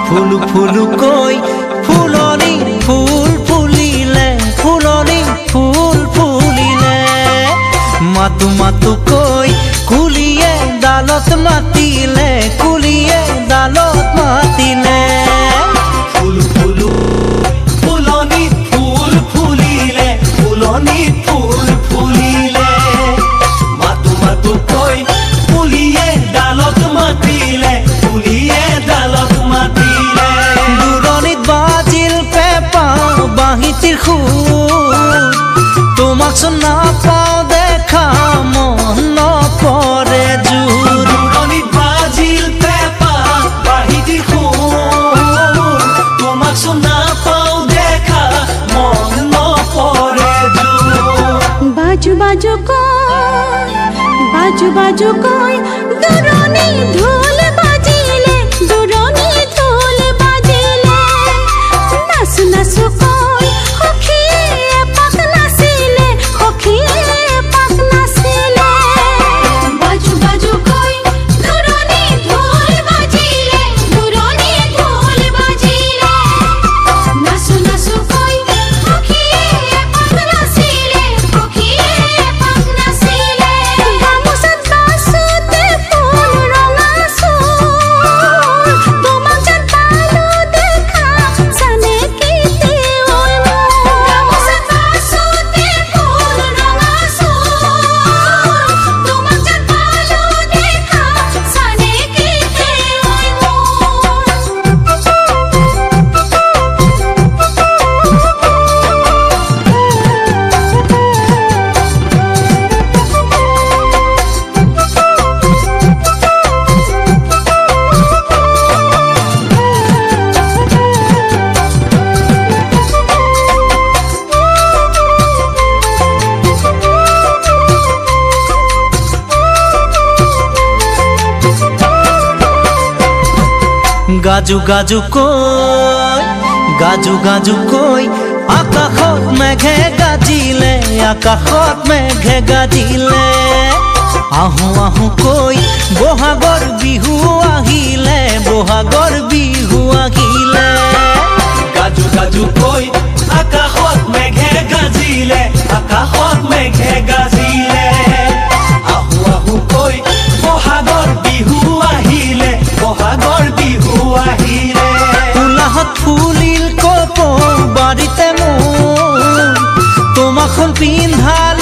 ফুলু ফুলু কৈ ফুলনি ফুল ফুলিলে ফুলনি ফুল ফুলিলে মাতু মাতু কৈ কুলিয়ে ডালত মাতিলে কুলিয়ে ডালত মাতিলে ফুলু ফুলু ফুলনি ফুল ফুলিলে ফুলনি ফুল ফুলিলে মাতু মাতু কৈ কুলিয়ে ডালত মাতিলে কুলিয়ে ডালত মাতিলে দূৰণিত বাজিল পেঁপা বাঁহীটিৰ সুৰ তোমাক চোন নাপাওঁ দেখা মন নপৰে জোৰ দূৰণিত বাজিল পেঁপা বাঁহীটিৰ সুৰ তোমাক চোন নাপাওঁ দেখা মন নপৰে জোৰ বাজু বাজু কৈ দূৰণি ঢোল বাজিলে দূৰণি ঢোল বাজিলে নাচু নাচু কৈ সখীয়ে এপাক নাচিলে সখীয়ে এপাক নাচিলে বাজু বাজু কৈ দূৰণি ঢোল বাজিলে দূৰণি ঢোল বাজিলে নাচু নাচু কৈ সখীয়ে এপাক নাচিলে সখীয়ে এপাক নাচিলে গামোচাত বাচোতে ফুল ৰঙা চুল তোমাক যেন পালো দেখা জানে কেতে ঐ মোৰ গামোচাত বাচোতে ফুল ৰঙা চুল তোমাক যেন পালো দেখা জানে কেতে ঐ গাজু গাজু কৈ আকাশত মেঘে গাজিলে আকাশত মেঘে গাজিলে আহো আহো কৈ বহাগৰ বিহু আহিলে বহাগৰ বিহু আহিলে গাজু গাজু কৈ আকাশত মেঘে গাজিলে আকাশত মেঘে গাজিলে আহু আহু কৈ বহাগৰ বিহু আহিলে বহাগৰ বিহু আহিলে উলাহত ফুলিল কপৌ বাৰীতে মোৰ তোমাক পিন্ধাল